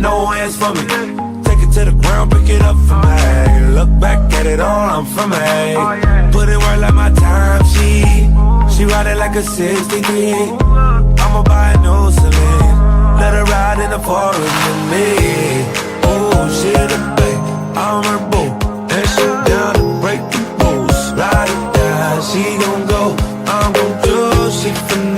no hands for me. Take it to the ground, pick it up for me. Look back at it all, I'm from me. Put in work like my time, she ride it like a 63. I'ma buy a new Celine, let her ride in the forest with me. Oh, she in the bay, I'm her boo, and she down to break the rules. Ride it down, she gon' go, I'm gon' do, she finna